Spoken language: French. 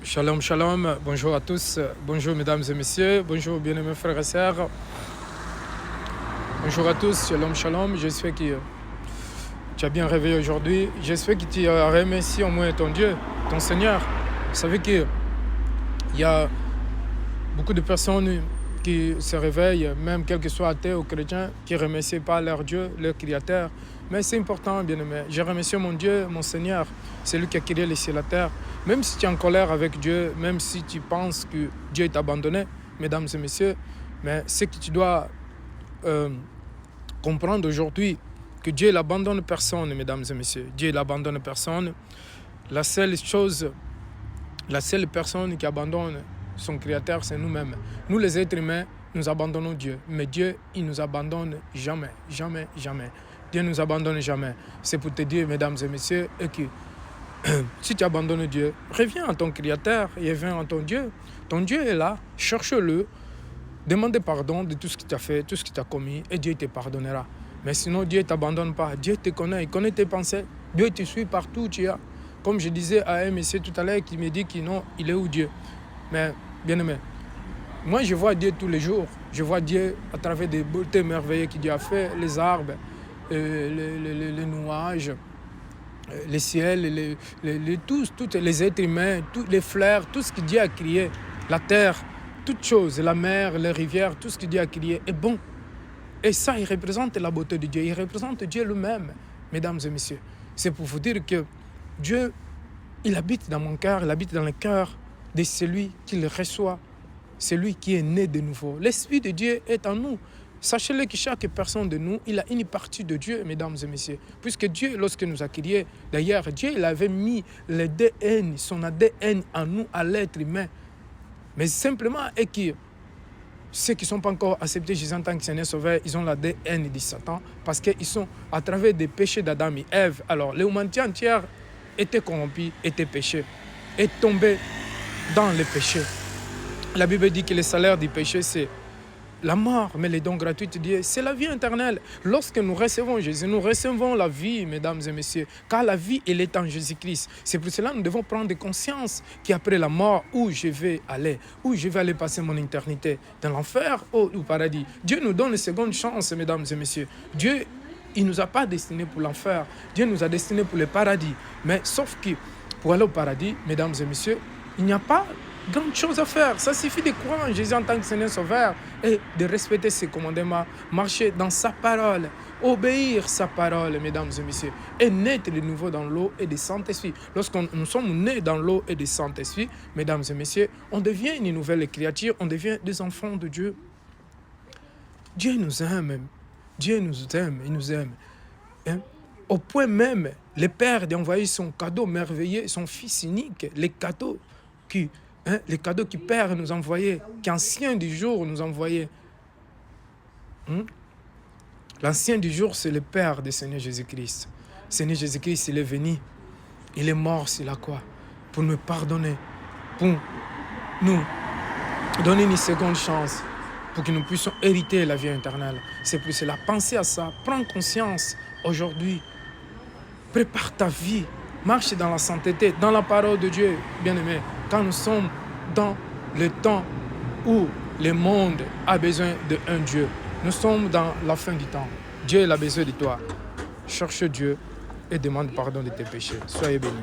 Shalom, shalom, bonjour à tous, bonjour mesdames et messieurs, bonjour bien-aimés frères et sœurs, bonjour à tous, shalom, shalom, j'espère que tu as bien réveillé aujourd'hui, j'espère que tu as remercié au moins ton Dieu, ton Seigneur. Vous savez qu'il y a beaucoup de personnes qui se réveillent, même quel que soit athée ou chrétien, qui ne remercient pas leur Dieu, leur Créateur. Mais c'est important, bien-aimé. Je remercie mon Dieu, mon Seigneur. C'est lui qui a créé les cieux et la terre. Même si tu es en colère avec Dieu, même si tu penses que Dieu t'a abandonné, mesdames et messieurs, mais ce que tu dois comprendre aujourd'hui, que Dieu n'abandonne personne, mesdames et messieurs. Dieu n'abandonne personne. La seule personne qui abandonne son Créateur, c'est nous-mêmes. Nous, les êtres humains, nous abandonnons Dieu. Mais Dieu, il ne nous abandonne jamais, jamais, jamais. Dieu ne nous abandonne jamais. C'est pour te dire, mesdames et messieurs, que si tu abandonnes Dieu, reviens à ton Créateur et reviens à ton Dieu. Ton Dieu est là, cherche-le, demande pardon de tout ce qu'il t'a fait, tout ce qu'il t'a commis, et Dieu te pardonnera. Mais sinon, Dieu ne t'abandonne pas. Dieu te connaît, il connaît tes pensées. Dieu te suit partout où tu es. Comme je disais à un monsieur tout à l'heure qui me dit que non, il est où Dieu. Mais, bien aimé, moi je vois Dieu tous les jours. Je vois Dieu à travers des beautés merveilleuses qu'il Dieu a fait, les arbres, les nuages, les ciels, tous les êtres humains, tous les fleurs, tout ce que Dieu a créé, la terre, toutes choses, la mer, les rivières, tout ce que Dieu a créé est bon. Et ça, il représente la beauté de Dieu, il représente Dieu lui-même, mesdames et messieurs. C'est pour vous dire que Dieu, il habite dans mon cœur, il habite dans le cœur de celui qui le reçoit, celui qui est né de nouveau. L'Esprit de Dieu est en nous. Sachez-le que chaque personne de nous, il a une partie de Dieu, mesdames et messieurs. Puisque Dieu, lorsque nous a créés, d'ailleurs, Dieu il avait mis l'ADN, son ADN en nous, à l'être humain. Mais simplement, et que ceux qui ne sont pas encore acceptés Jésus en tant que Seigneur Sauveur, ils ont l'ADN de Satan parce qu'ils sont à travers des péchés d'Adam et Ève. Alors, l'humanité entière était corrompue, était péchée, est tombée dans le péché. La Bible dit que le salaire du péché, c'est la mort, mais les dons gratuits de Dieu, c'est la vie éternelle. Lorsque nous recevons Jésus, nous recevons la vie, mesdames et messieurs, car la vie, elle est en Jésus-Christ. C'est pour cela que nous devons prendre conscience qu'après la mort, où je vais aller passer mon éternité, dans l'enfer ou au paradis. Dieu nous donne une seconde chance, mesdames et messieurs. Dieu, il ne nous a pas destinés pour l'enfer. Dieu nous a destinés pour le paradis. Mais sauf que pour aller au paradis, mesdames et messieurs, il n'y a pas grande chose à faire. Ça suffit de croire en Jésus en tant que Seigneur Sauveur et de respecter ses commandements, marcher dans sa parole, obéir sa parole, mesdames et messieurs, et naître de nouveau dans l'eau et du Saint-Esprit. Lorsque nous sommes nés dans l'eau et du Saint-Esprit, mesdames et messieurs, on devient une nouvelle créature, on devient des enfants de Dieu. Dieu nous aime, il nous aime. Hein? Au point même, le Père d'envoyer son cadeau merveilleux, son Fils unique, les cadeaux qui Père nous envoyait, qu'Ancien du jour nous envoyait. L'Ancien du jour, c'est le Père du Seigneur Jésus-Christ. Seigneur Jésus-Christ, il est venu, il est mort sur la croix pour nous pardonner, pour nous donner une seconde chance, pour que nous puissions hériter la vie éternelle. C'est pour cela, pensez à ça, prends conscience aujourd'hui, prépare ta vie, marche dans la sainteté, dans la parole de Dieu, bien-aimé. Quand nous sommes dans le temps où le monde a besoin d'un Dieu, nous sommes dans la fin du temps. Dieu a besoin de toi. Cherche Dieu et demande pardon de tes péchés. Soyez bénis.